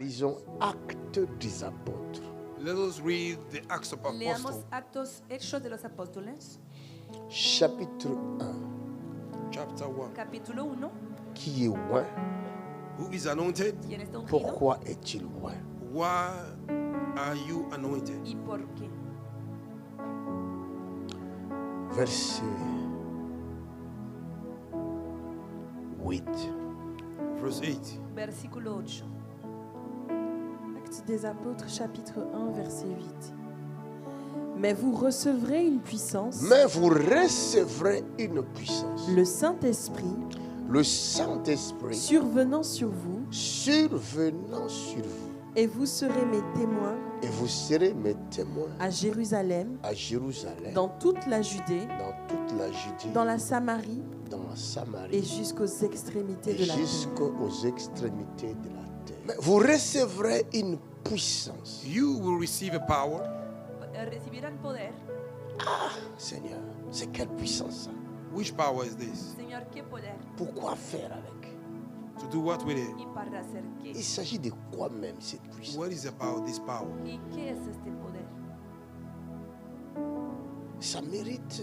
Lisons Actes des Apôtres. Let us read the Acts of Leamos Apostles, Actos Hechos de los Apóstoles, Chapitre 1. chapter 1. capítulo 1. Qui est loin? Who is anointed? ¿Quién está ungido? Pourquoi est-il loin? Why are you anointed? ¿Y por qué? Verset 8. Verse 8. Versículo 8. Actes des Apôtres, chapitre 1, verset 8. Mais vous recevrez une puissance, Mais vous recevrez une puissance. le Saint-Esprit, Le Saint-Esprit survenant sur vous, survenant sur vous. et vous serez mes témoins Et vous serez mes témoins à Jérusalem, à Jérusalem, dans toute la Judée, dans toute la Judée, dans la Samarie dans la et Samarie jusqu'aux extrémités et de la terre. jusqu'aux extrémités de la terre. Mais vous recevrez une puissance. You will receive a power. Recibirán poder. Seigneur, c'est quelle puissance ça? Which power is this? Señor, ¿qué poder? Pourquoi faire avec? To do what with it? ¿Y para hacer qué? Il s'agit de quoi même cette puissance? What is about this power? ¿Y qué es este poder? Ça mérite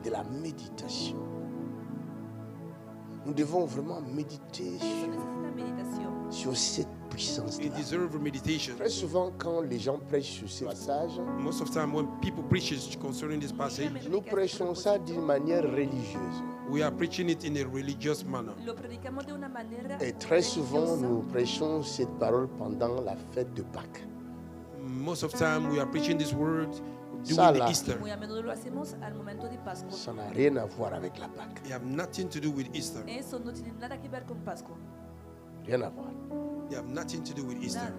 de la méditation. Nous devons vraiment méditer Eso necesita meditación. sur cette puissance-là. It deserves meditation. Très souvent, quand les gens prêchent sur ce passage, Most of the time when people preach concerning this passage, nous prêchons ça d'une manière religieuse. we are preaching it in a religious manner. Lo predicamos de una manera Et très souvent, religiosa. nous prêchons cette parole pendant la fête de Pâques. Most of the time we are preaching this word during Ça, the là. Easter. Muy a menudo lo hacemos al momento de Pascua. Ça n'a rien à voir avec la Pâque. They have nothing to do with Easter. Eso no tiene nada que ver con Pascua. Rien à voir. They have nothing to do with Easter. Nada.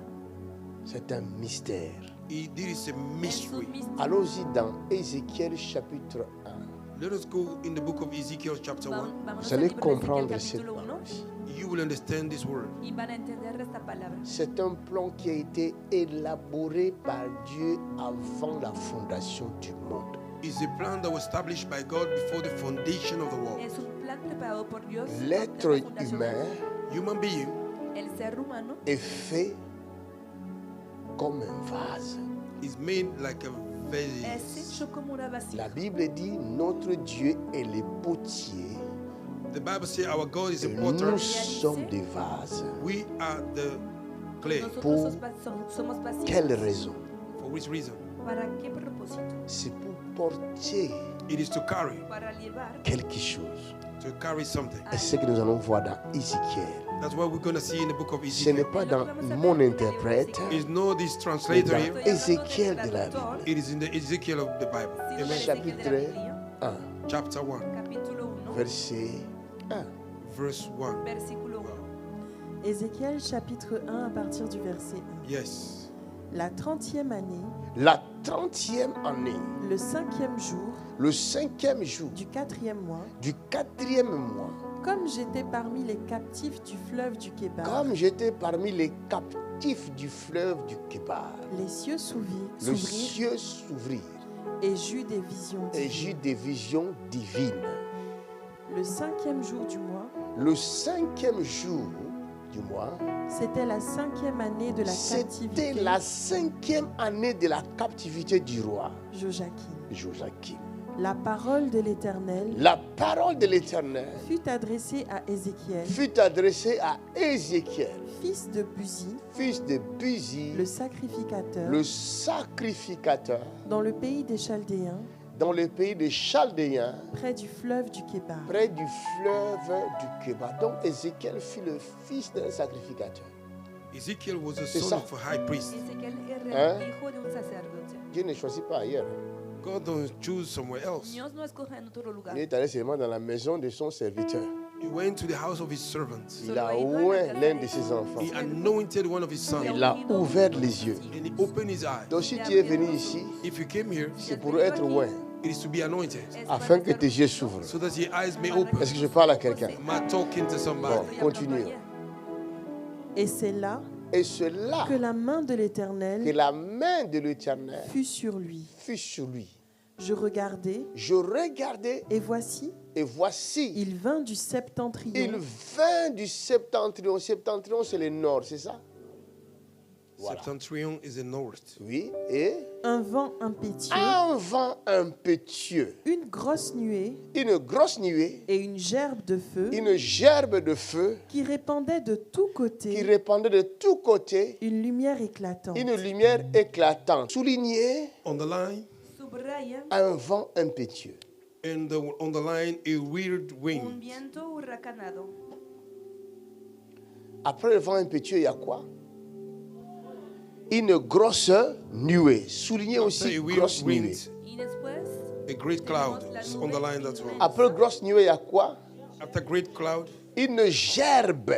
C'est un mystère. It is a Es un mystery. misterio. Allons-y dans Ézéchiel chapitre 1. Let us go in the book of Ezekiel chapter 1. Vámonos Vous al allez libro de Ezequiel, comprendre cette capítulo 1, parole. You will understand this word. y van a entender esta palabra. C'est un plan qui a été élaboré par Dieu avant la fondation du monde. It's a plan that was established by God before the foundation of the world. Es un plan preparado por Dios. L'être desde la fundación del humain mundo. Human being El ser humano est fait comme un vase. is made like a es vase. hecho como una vasija. La Bible dit notre Dieu est le potier The Bible says our God is a et potter. nous sommes des vases. We are the clay. Nosotros Pour somos vasijas. Quelle raison? For which reason? ¿Para qué propósito? C'est pour porter It is to carry, Para llevar quelque chose. to carry something. Et c'est ce que nous allons voir dans Ézéchiel. That's what we're going to see in the book of Ce n'est Ezekiel. pas dans mon interprète, It's not this mais translator dans here. Ézéchiel de la Bible. It is in the Ezekiel of the Bible. sino Amen. del Ezequiel de la Chapitre Biblia, 1, Chapter 1, capítulo 1, verset 1. verse 1. versículo 1. Ézéchiel, chapitre 1, à partir du verset 1. Yes. La 30e année, La 30e année, le 5e jour le 5e jour du 4e mois, du 4e mois, comme j'étais parmi les captifs du fleuve du Kébar, comme j'étais parmi les captifs du fleuve du Kébar, les cieux le s'ouvrirent ciel s'ouvrit et j'eus des visions et divines. j'eus des visions divines. Le 5e jour du mois, Le 5e jour du mois, c'était la 5e année de la c'était captivité la 5e année de la captivité du roi Joachim. Joachim. La parole de l'Éternel La parole de l'Éternel fut adressée à Ézéchiel, fut adressée à Ézéchiel, fils de Buzi, fils de Buzi, le sacrificateur, le sacrificateur, dans le pays des Chaldéens, dans le pays des Chaldéens, près du fleuve du Kébar. près du fleuve du Kébar. Donc Ézéchiel fut le fils d'un sacrificateur. Ezekiel was the C'est son ça. of a high priest. Ezequiel era Hein? el hijo de un sacerdote. Dieu ne choisit pas ailleurs. God don't choose somewhere else. Dios no escoge en otro lugar. Il est allé seulement dans la maison de son serviteur. He went to the house of his servants. Il a oint l'un de ses enfants. He anointed one of his sons. Il a ouvert les yeux. And he opened his eyes. Donc si tu es venu ici, If you came here, c'est pour être oint, it is to be anointed, afin que tes yeux s'ouvrent. so that your eyes may open. Est-ce que je parle à quelqu'un? Am I talking to Bon, somebody? continuons. Et c'est là Et c'est là que la main de que l'Éternel la main de l'Éternel fut sur lui. fut sur lui. Je regardai, et voici, voici, il vint du septentrion. il vint du septentrion. Septentrion, c'est le nord, c'est ça? Voilà. Septentrion is the north. Oui, et Un vent impétueux, un vent impétueux, une grosse nuée une grosse nuée, et une gerbe de feu une gerbe de feu qui répandait de tous qui côtés répandait de tous côtés, une lumière éclatante. une lumière éclatante. Souligné Underline, Subraya un vent impétueux. and underline a weird un wind. viento huracanado. Après le vent impétueux, il y a quoi? Une grosse nuée. Soulignez After aussi a weird grosse nuée. wind, Y después a great cloud. Underline that one. Après grosse nuée, il y a quoi? After great cloud, Une gerbe.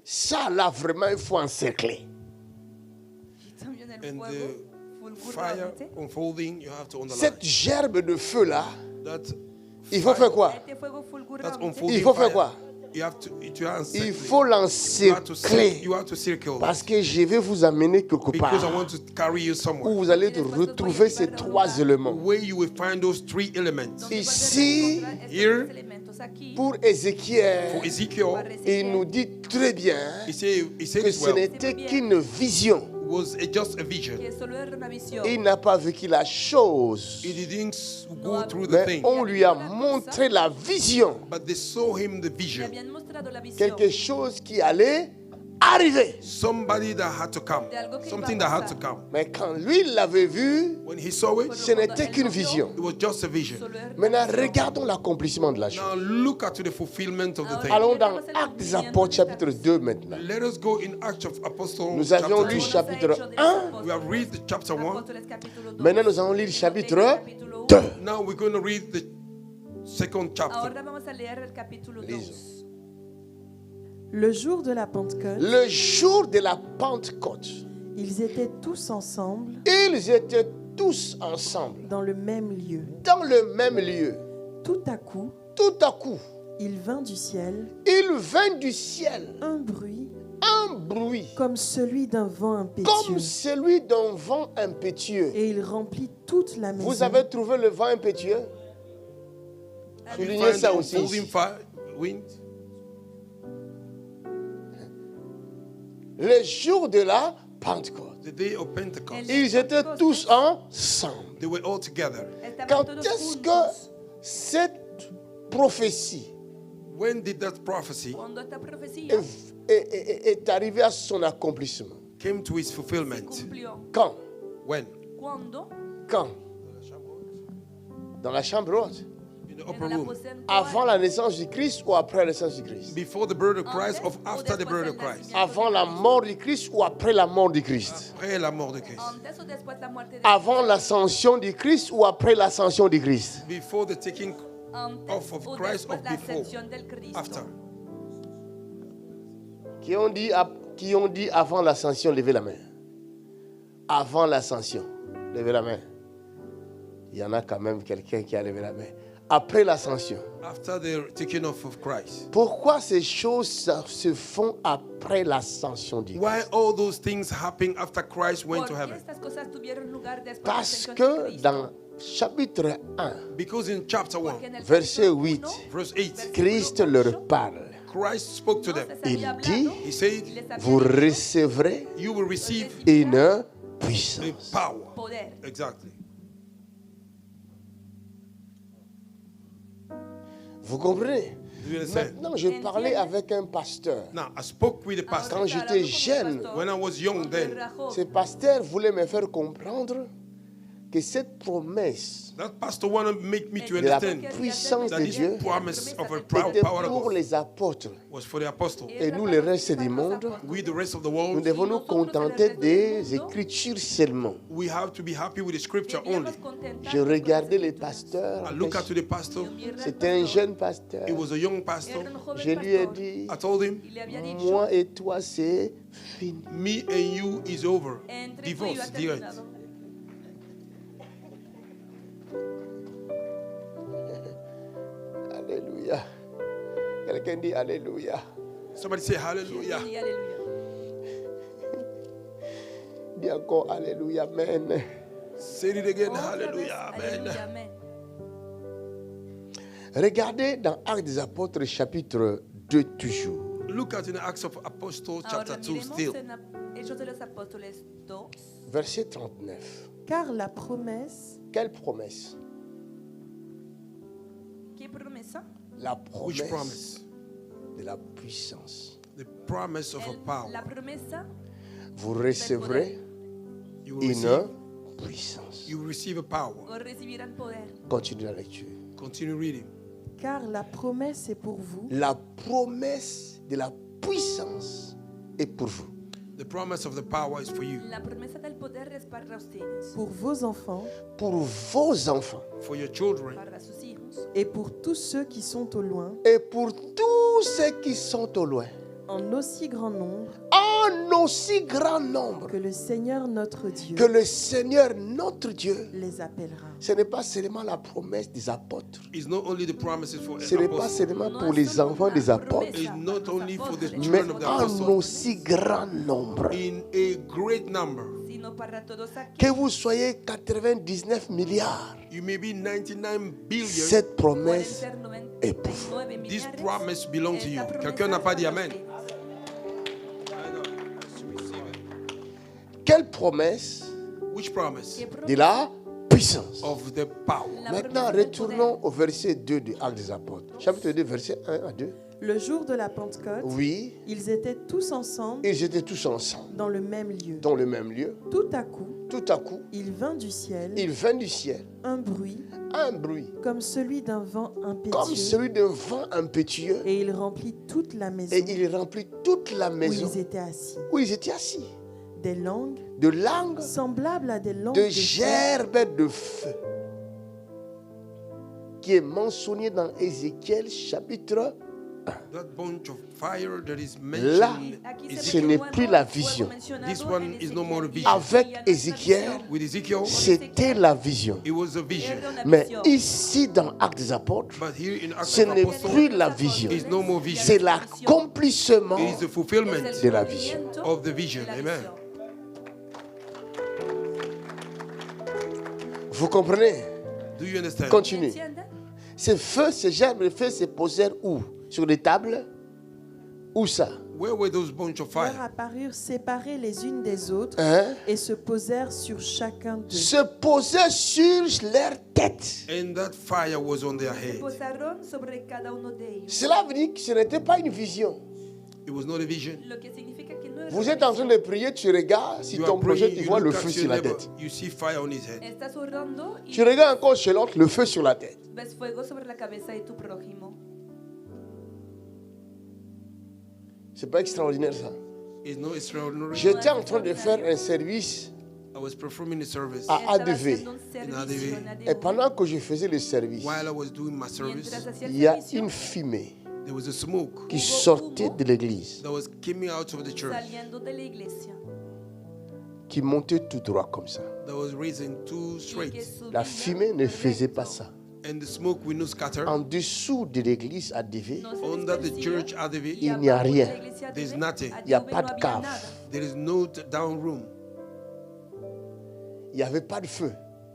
Ça, là, vraiment, il faut encercler. y también el and fuego the fire fulgurante. unfolding, you have to underline. Cette gerbe de feu-là, That il faut faire quoi? Este fuego that fulgurante unfolding Il faut faire fire, quoi? You have to Il faut l'encercler. you have to circle. Parce que je vais vous amener quelque Because I part want to carry you somewhere. où vous allez retrouver ces trois éléments. Where you will find those three elements. Ici, here, pour Ézéchiel, For Ezekiel, il nous dit très bien he said que it ce well. n'était qu'une vision. Was just a vision. que solo era una visión. Il n'a pas vécu la chose, He didn't go through the mais thing, on lui a montré la vision. but they saw him the Le vision. habían mostrado la visión Quelque chose qui allait arriver. Somebody that had to come. Something that had to come. Mais quand lui l'avait vu, When he saw it, ce n'était qu'une vision. it was just a vision. solo era una Maintenant, visión. regardons l'accomplissement de la chose. Now look at the fulfillment of the thing. Allons dans Actes des Apôtres chapitre 2 maintenant. Let us go in Acts of Apostles. Nous avions chapter lu 2. chapitre 1. We have read the chapter 1. Apóstoles capítulo 2. Maintenant, nous allons lire le chapitre Capítulo 2. 1. Now we're going to read the second chapter. Ahora vamos a leer el capítulo 2. Le jour de la Pentecôte, Le jour de la Pentecôte, ils étaient tous ensemble ils étaient tous ensemble dans le même lieu. dans le même lieu. Tout à coup, Tout à coup, il vint du ciel il vint du ciel un bruit un bruit comme celui d'un vent impétueux. comme celui d'un vent impétueux. Et il remplit toute la maison. Vous avez trouvé le vent impétueux? Soulignez Find ça the aussi. unfolding fire, wind. Le jour de la Pentecôte, The day of Pentecost. ils étaient tous ensemble. They were all together. Estaban Quand todos est-ce juntos. que cette prophétie When did that prophecy Cuando esta profecía est arrivée à son accomplissement? came to its se fulfillment? cumplió. Quand? When? Cuando Quand? Dans la chambre haute. In the en upper el room. aposento Avant alto. la naissance du Christ ou après la naissance du Christ? Before the birth of Christ or Antes after o the después birth of del Christ? nacimiento Avant de la Cristo. mort du Christ ou après la mort du Christ? Après la mort de Christ. Antes o después la muerte de Avant Cristo. l'ascension du Christ ou après l'ascension du Christ? Before the taking Antes off of o Christ después or la before? ascensión del Cristo. After. Qui ont dit avant l'ascension, levez la main. Avant l'ascension, levez la main. Il y en a quand même quelqu'un qui a levé la main. Après l'ascension. After the taking off of Christ. Pourquoi ces choses se font après l'ascension du Christ? Why all those things happen after Christ went to ¿Por qué heaven? estas cosas tuvieron lugar después de la Parce ascensión de que Cristo? dans chapitre 1, Because in chapter 1, Porque en el verset capítulo 8, 1, verse 8, Christ leur parle. Christ spoke to them. Entonces había Il dit, hablado He said, y les había vous dicho, recevrez you will receive une a puissance. power. poder. Exactly. Vous comprenez? Do you understand? Maintenant, je parlais avec un pasteur. Now, I spoke with the pastor. Quand j'étais jeune, When I was young then, ce pasteur voulait me faire comprendre que cette promesse that pastor wanted to make me to de la understand puissance that de this Dieu promise of a était power of pour God les apôtres. was for the apostle. Et nous, le reste du monde, We, the rest of the nous world, devons nous contenter des Écritures seulement. we have to be happy with the scripture only. Je regardais les pasteurs. I look at the pastor. C'était un jeune pasteur. He was a young pastor. Je lui ai dit, I told him, Y le había dicho, moi et toi, c'est fini. me and you is over. entre tú y yo Divorce, ha the earth. terminado. Alléluia. Quelqu'un dit Alléluia. Somebody say hallelujah. Y aleluya. Dis encore Alléluia. Amen. Say it again. Otra vez, Hallelujah. Amen. aleluya, amén. Regardez dans Actes des Apôtres chapitre 2 toujours. Look at in the Acts of Apostles chapter Ahora 2 miremos still. en Hechos de los Apóstoles 2, Verset 39. Car la promesse Quelle promesse? ¿qué promesa? La Which promesse promise? de la puissance. The promise of a power. La promesa, Vous recevrez You will receive, une puissance. you will receive a power. o recibirán poder. Continue la lecture. Continue reading. car la promesse est pour vous La promesse de la puissance est pour vous. The promise of the power is for you, La promesa del poder es para ustedes, pour vos enfants Pour vos enfants for your children, para sus hijos et pour tous ceux qui sont au loin, et pour tous ceux qui sont au loin. en aussi grand nombre En aussi grand nombre que le Seigneur notre Dieu que le Seigneur notre Dieu. les appellera. Ce n'est pas seulement la promesse des apôtres. is not only the promises for Ce n'est pas apostles, seulement pour les enfants des apôtres, is not only for the mais children of the en apostles, aussi grand nombre. in a great number. sino para todos aquí. Que vous soyez 99 milliards, You may be 99 billion. cette Pueden promesse ser est pour vous. 99 This millares. promise belongs to you. Esta promesa Quelqu'un n'a pas dit es para amen. ustedes. Quelle promesse Which promise? ¿Qué de promesa? la puissance. Of the power. La Maintenant, promesa del retournons poder. au verset 2 du Actes des Apôtres. Chapitre 2, verset 1 à 2. Le jour de la Pentecôte, Oui, ils étaient tous ensemble ils étaient tous ensemble, dans le même lieu. dans le même lieu. Tout à coup, Tout à coup, il vint du ciel il vint du ciel un bruit un bruit comme celui d'un vent comme impétueux celui d'un vent impétueux et il remplit toute la maison et il remplit toute la où maison ils étaient assis. où ils étaient assis. Des langues De langues, semblables à des langues de de feu, gerbes de feu, qui est mentionné dans Ézéchiel chapitre. That bunch of fire that is Là, mentioned Aquí is ce ve n'est fuego plus la vision. mencionado This one en is no more a Ezequiel. vision. Avec Ya no es la Ézéchiel, visión. with Ezekiel. c'était la vision. It was a vision. Era una Mais visión. ici, dans Actes des Apôtres, But here in Acts ce of n'est Apostles, plus la vision. is no more vision. C'est l'accomplissement It is the fulfillment Es el de la visión. cumplimiento of the vision. de la Amen. visión. Vous comprenez? Do you understand? Continue. ¿Entienden? Ces feux, ces gerbes de feu se posèrent où? Sur les tables? Où ça? Where were those bunch of leur fire? apparurent séparées les unes des autres Hein? et se posèrent sur chacun d'eux. Se posèrent sur leur tête. And that fire was on their head. Posaron sobre cada uno de ellos. Cela veut dire que ce n'était pas une vision. It was not a vision. Lo que significa que no era Vous una êtes en train visión. de prier, tu regardes, si You ton are projet, praying, tu you vois le look feu at sur your la neighbor, tête. you see fire on his head. Estás orando y Tu regardes encore chez l'autre, le feu sur la tête. ves fuego sobre la cabeza de tu prójimo. C'est pas extraordinaire ça. It's no extraordinary. J'étais en train de faire un service I was performing the service. à Estaba ADV. haciendo un servicio en Et ADV. pendant que je faisais le service, While I was doing my service, Mientras hacía el il y a servicio, une fumée there was a smoke qui sortait de l'église, that was coming out of the church, saliendo de la iglesia, qui montait tout droit comme ça. that was raising two y que straight. subía La fumée ne faisait recto. pas ça. And the smoke will not scatter. En dessous de l'église ADV, No se Under the dispersía, church ADV, y il n'y a abajo de rien. la iglesia There's ADV, nothing. Il n'y a ADV pas no de había cave. nada. there is no down room. Il n'y avait pas de feu.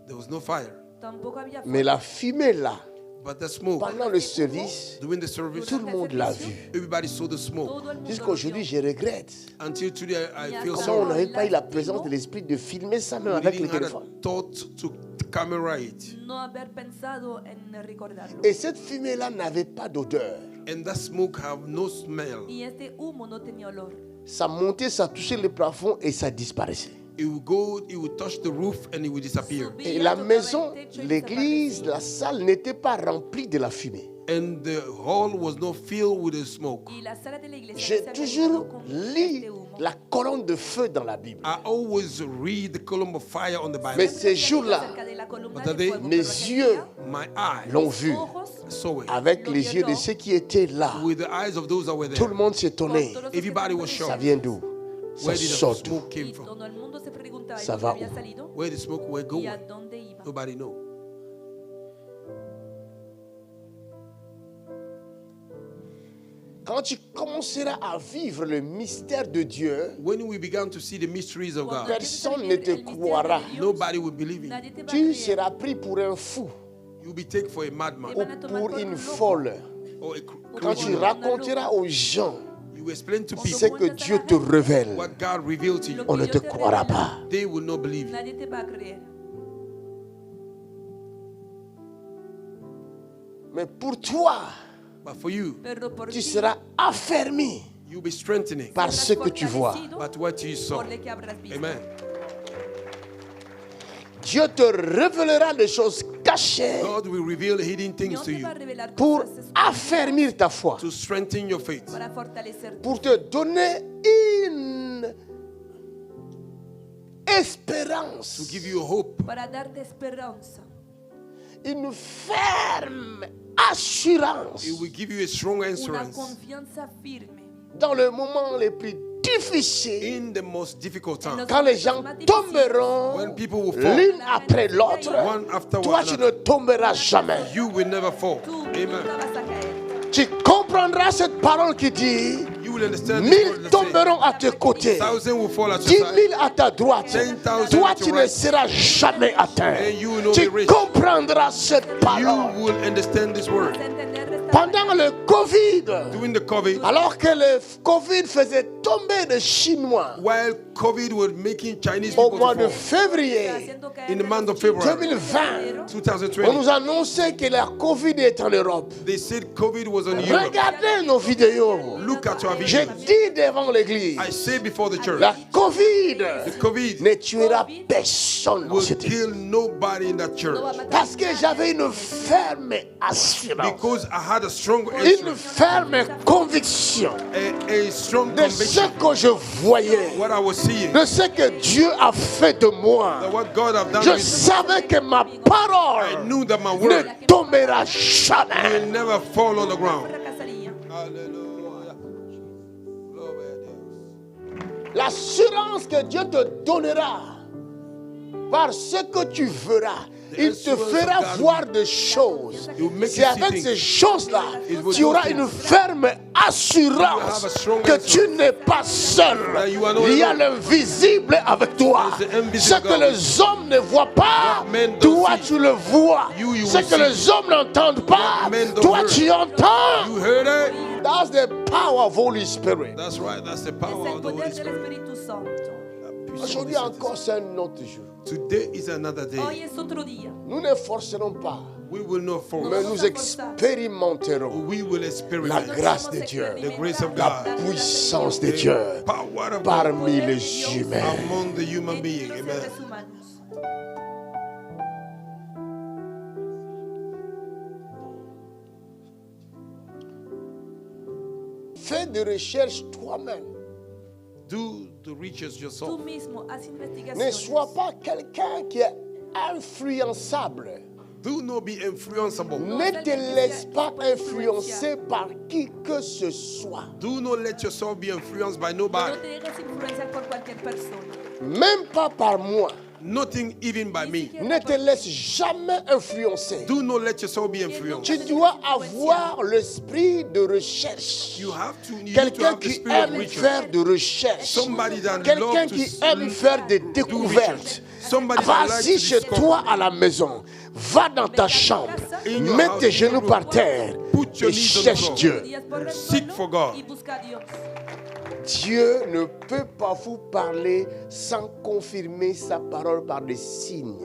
There was no fire. Tampoco había fuego. Mais la fumée là, But the smoke, pendant le service, during the service, tout le monde l'a vu. everybody saw the smoke. Todo el mundo Jusqu'à lo aujourd'hui, vio. je regrette. Until today, I feel Comment on sorry. n'avait pas eu la présence de l'esprit de filmer ça même We avec le didn't have téléphone. a thought to camera it. No haber pensado en recordarlo. Et cette fumée-là n'avait pas d'odeur. And that smoke have no smell. Y este humo no tenía olor. Ça montait, ça touchait le plafond et ça disparaissait. It will go, it will touch the roof and it will disappear. Subía, Et la tocaba maison, el techo y l'église, desaparecía. la salle n'était pas remplie de la fumée. And the hall was not filled with the smoke. Y la sala de la iglesia J'ai no se había toujours llenado con lu este humo. la colonne de feu dans la Bible. I always read the column of fire on the Mais Bible. ces jours-là, Acerca de la columna But de that fuego, mes pero aquel yeux día, My eyes l'ont vu ojos saw it. avec les yeux de ceux qui étaient là. With the eyes of those that were Tout there. le monde s'étonnait. con todos los Everybody que was estaban Ça shocked. vient d'où? Ça Where did sort the d'où? smoke came Y from? todo el mundo se preguntaba Ça ¿y va dónde había où? salido? Where the smoke were ¿Y going? a dónde iba? Nobody know. Quand tu commenceras à vivre le mystère de Dieu, when we began to see the mysteries of God, personne ne te croira. nobody will believe you. Tu seras pris pour un fou You'll be taken for a madman ou pour une folle. or a Quand tu criminal. raconteras aux gens You explain to ce people que Dieu te révèle, what God revealed to you. on ne te croira pas. They will not believe you. Nadie te va a creer. Mais pour toi, But for you, Pero por tu ti, seras affermi you'll be strengthening par serás ce que tu vois. fortalecido by what you saw. por lo que habrás visto. Amen. Dieu te révélera des choses cachées God will reveal hidden things Dios to te you va a revelar pour cosas escondidas affermir ta foi, to strengthen your faith, para fortalecerte, pour te donner une to espérance, give you hope, para darte esperanza, une ferme assurance it will give you a strong una assurance confianza firme. dans le moment les plus difficiles, in the most difficult time. quand les gens tomberont When people will fall, l'une après l'autre. one after Toi, one tu another, ne tomberas jamais. you will never fall. Tú Amen. nunca vas a caer. Tu comprendras cette parole qui dit You will understand this word 1000 that tomberont à tes côtés, says, 1,000 will fall at 10 your 000 side, à ta droite. 10,000 Toi, at tu your ne right. seras jamais atteint. And you will not Tu be rich. comprendras cette You parole. will understand this word. Vas a entender esta Pendant le Covid, During the COVID, alors que le Covid faisait tomber des Chinois while COVID was making Chinese au people mois de to fall, février haciendo caer in the a month los of February 2020, on 2020, nous annonçait que la Covid est en Europe. they said COVID was on Europe. Regardez nos vidéos. Look at your J'ai videos. dit devant l'église, I say before the church, la Covid the COVID ne tuera personne dans will cette église. kill nobody in that church. Parce que j'avais une ferme assurance, Because I had a strong une assurance, ferme conviction a strong de ce conviction, que je voyais, what I was seeing, de ce que Dieu a fait de moi. that what God have done Je with me. savais que ma I parole knew that my ne word tombera jamais. will never fall on the ground. fracasaría. Hallelujah. Glory a Deus. L'assurance que Dieu te donnera par ce que tu verras, il te fera voir des choses. C'est avec ces choses-là, tu auras une ferme assurance que tu n'es pas seul. Il y a l'invisible avec toi. Ce que les hommes ne voient pas, toi tu le vois. Ce que les hommes n'entendent pas, toi tu entends. You heard it? That's the power of Holy Spirit. That's right. That's the Es power el of the poder Holy del Spirit. Espíritu Santo. Aujourd'hui encore, c'est un autre jour. Today is another day. Hoy es otro día. Nous ne forcerons pas, We will not fall. mais nous expérimenterons We will la experiment grâce de Dieu, the grace of la God, puissance de Dieu the power of God parmi les humains. among the human beings. Los Amen. seres humanos. Fais des recherches toi-même. Do the research Tú yourself. mismo haz Ne investigaciones. sois pas quelqu'un qui est influençable. Do not be influenceable. Ne te laisse pas influencer par qui que ce soit. Do not let yourself be influenced by No nobody. te dejes influenciar por cualquier persona. Même pas par moi. Nothing even by me. Ne te laisse jamais influencer. Do not let yourself be influenced. Tu dois avoir l'esprit de recherche. You have to, you need to Quelqu'un have the qui spirit of aime research. faire de recherche. Somebody that Quelqu'un loves to qui aime faire des découvertes. Somebody that likes Vas-y to chez discover. toi à la maison. Va dans ta chambre. Mets tes genoux par terre Put your et knees on the cherche floor. Dieu. Días por el Seek suelo for God. y busca a Dios. Dieu ne peut pas vous parler sans confirmer sa parole par des signes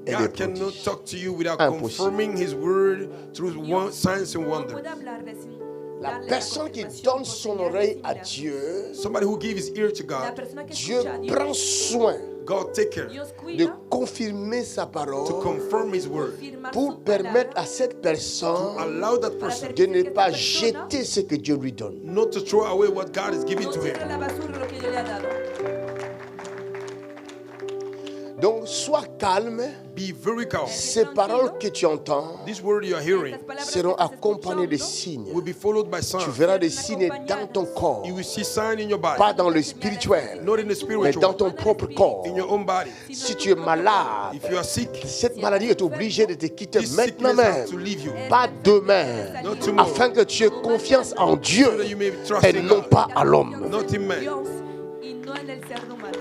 et des God cannot prodiges. talk to you without Impossible. confirming His word through Dios signs and no wonders. puede hablarle sin La darle personne qui confirmación donne por son señales oreille à similares. Dieu, Somebody who gives ear to La God, persona que Dieu escucha a Dios, prend soin God take care Dios de cuida confirmer sa to parole confirm His word. confirmar pour su permettre palabra à cette personne Allow that para person de permitir ne que pas esta persona jeter ce que Dieu lui donne. not to throw away what God is giving no to cierre him. la basura lo que Dios le ha dado. Donc, sois calme. Be very calm. Ces paroles que tu entends This word you are hearing seront accompagnées de signes. will be followed by Tu signs. verras des signes dans ton corps, You will see signs in your body, pas dans le spirituel, not in the mais spiritual, dans ton propre corps. in your own body. Si tu es malade, If you are sick, cette maladie est obligée de te quitter this maintenant sickness même, has to leave you, pas demain, not tomorrow, afin que tu aies confiance en Dieu so that you may trust et in non God, pas à l'homme. not in man. Dios y no en el ser humano.